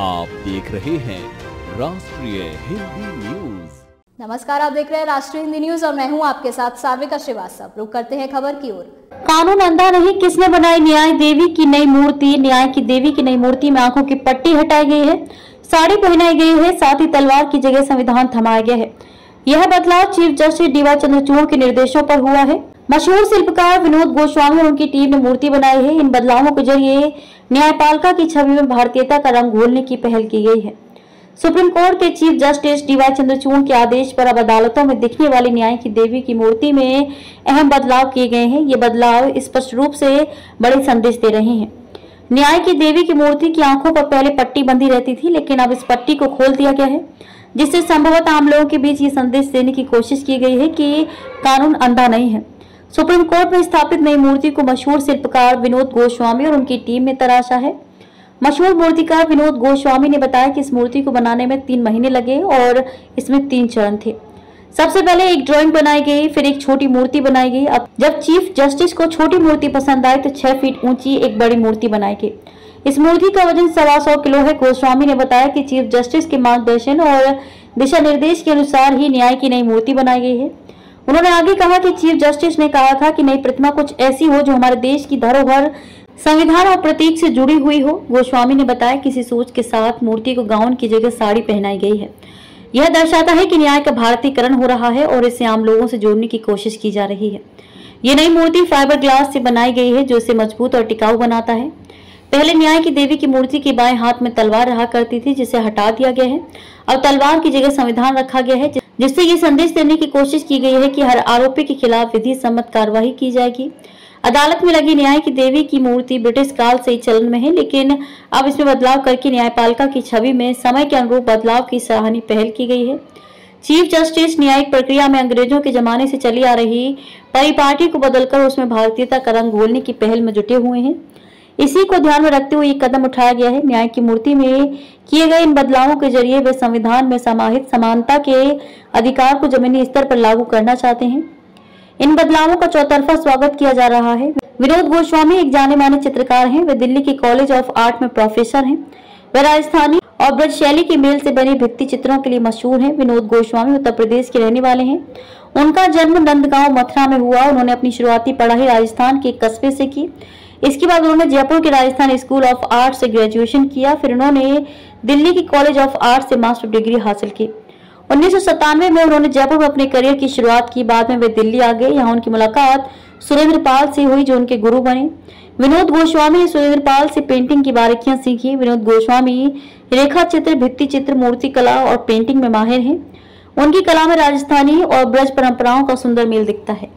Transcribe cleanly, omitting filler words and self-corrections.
आप देख रहे हैं राष्ट्रीय हिंदी न्यूज। नमस्कार, आप देख रहे हैं राष्ट्रीय हिंदी न्यूज और मैं हूं आपके साथ सार्विका श्रीवास्तव। रुक करते हैं खबर की ओर। कानून अंधा नहीं, किसने बनाई न्याय देवी की नई मूर्ति। न्याय की देवी की नई मूर्ति में आंखों की पट्टी हटाई गई है, साड़ी पहनाई गई है, साथ ही तलवार की जगह संविधान थमाया गया है। यह बदलाव चीफ जस्टिस डी.वाई. चंद्रचूड़ के निर्देशों पर हुआ है। मशहूर शिल्पकार विनोद गोस्वामी और उनकी टीम ने मूर्ति बनाई है। इन बदलावों के जरिए न्यायपालिका की छवि में भारतीयता का रंग घोलने की पहल की गई है। सुप्रीम कोर्ट के चीफ जस्टिस डी.वाई. चंद्रचूड़ के आदेश पर अब अदालतों में दिखने वाली न्याय की देवी की मूर्ति में अहम बदलाव किए गए हैं। ये बदलाव स्पष्ट रूप से बड़े संदेश दे रहे हैं। न्याय की देवी की मूर्ति की आंखों पर पहले पट्टी बंधी रहती थी, लेकिन अब इस पट्टी को खोल दिया गया है, जिससे संभवतः आम लोगों के बीच ये संदेश देने की कोशिश की गई है कि कानून अंधा नहीं है। सुप्रीम कोर्ट में स्थापित नई मूर्ति को मशहूर शिल्पकार विनोद गोस्वामी और उनकी टीम ने तराशा है। मशहूर मूर्तिकार विनोद गोस्वामी ने बताया कि इस मूर्ति को बनाने में 3 महीने लगे और इसमें 3 चरण थे। सबसे पहले एक ड्राइंग बनाई गई, फिर एक छोटी मूर्ति बनाई गई। अब जब चीफ जस्टिस को छोटी मूर्ति पसंद आई तो 6 फीट ऊंची एक बड़ी मूर्ति बनाई गई। इस मूर्ति का वजन 125 किलो है। गोस्वामी ने बताया कि चीफ जस्टिस के मार्गदर्शन और दिशा निर्देश के अनुसार ही न्याय की नई मूर्ति बनाई गई है। उन्होंने आगे कहा कि चीफ जस्टिस ने कहा था कि नई प्रतिमा कुछ ऐसी हो जो हमारे देश की धरोहर, संविधान और प्रतीक से जुड़ी हुई हो। गोस्वामी ने बताया कि इसी सोच के साथ मूर्ति को गाउन की जगह साड़ी पहनाई गई है। यह दर्शाता है कि न्याय का भारतीयकरण हो रहा है और इसे आम लोगों से जोड़ने की कोशिश की जा रही है। ये नई मूर्ति फाइबर ग्लास से बनाई गई है, जो इसे मजबूत और टिकाऊ बनाता है। पहले न्याय की देवी की मूर्ति के बाएं हाथ में तलवार रहा करती थी, जिसे हटा दिया गया है। अब तलवार की जगह संविधान रखा गया है, जिससे ये संदेश देने की कोशिश की गई है कि हर आरोपी के खिलाफ विधि सम्मत कार्रवाई की जाएगी। अदालत में लगी न्याय की देवी की मूर्ति ब्रिटिश काल से ही चलन में है, लेकिन अब इसमें बदलाव करके न्यायपालिका की छवि में समय के अनुरूप बदलाव की सराहनीय पहल की गई है। चीफ जस्टिस न्यायिक प्रक्रिया में अंग्रेजों के जमाने से चली आ रही परिपाटी को बदलकर उसमें भारतीयता का रंग घोलने की पहल में जुटे हुए हैं। इसी को ध्यान में रखते हुए ये कदम उठाया गया है। न्याय की मूर्ति में किए गए इन बदलावों के जरिए वे संविधान में समाहित समानता के अधिकार को जमीनी स्तर पर लागू करना चाहते हैं। इन बदलावों का चौतरफा स्वागत किया जा रहा है। विनोद गोस्वामी एक जाने माने चित्रकार हैं। वे दिल्ली के कॉलेज ऑफ आर्ट में प्रोफेसर हैं। वे राजस्थानी और ब्रज शैली की मेल से बने भित्ति चित्रों के लिए मशहूर हैं। विनोद गोस्वामी उत्तर प्रदेश के रहने वाले हैं। उनका जन्म नंदगांव मथुरा में हुआ। उन्होंने अपनी शुरुआती पढ़ाई राजस्थान के एक कस्बे से की। इसके बाद उन्होंने जयपुर के राजस्थान स्कूल ऑफ आर्ट से ग्रेजुएशन किया। फिर उन्होंने दिल्ली की कॉलेज ऑफ आर्ट से मास्टर डिग्री हासिल की। 1997 में उन्होंने जयपुर में अपने करियर की शुरुआत की। बाद में वे दिल्ली आ गए। यहाँ उनकी मुलाकात सुरेंद्र पाल से हुई, जो उनके गुरु बने। विनोद गोस्वामी ने सुरेंद्र पाल से पेंटिंग की बारीकियां सीखी। विनोद गोस्वामी रेखा चित्र, भित्ति चित्र, मूर्ति कला और पेंटिंग में माहिर हैं। उनकी कला में राजस्थानी और ब्रज परंपराओं का सुंदर मेल दिखता है।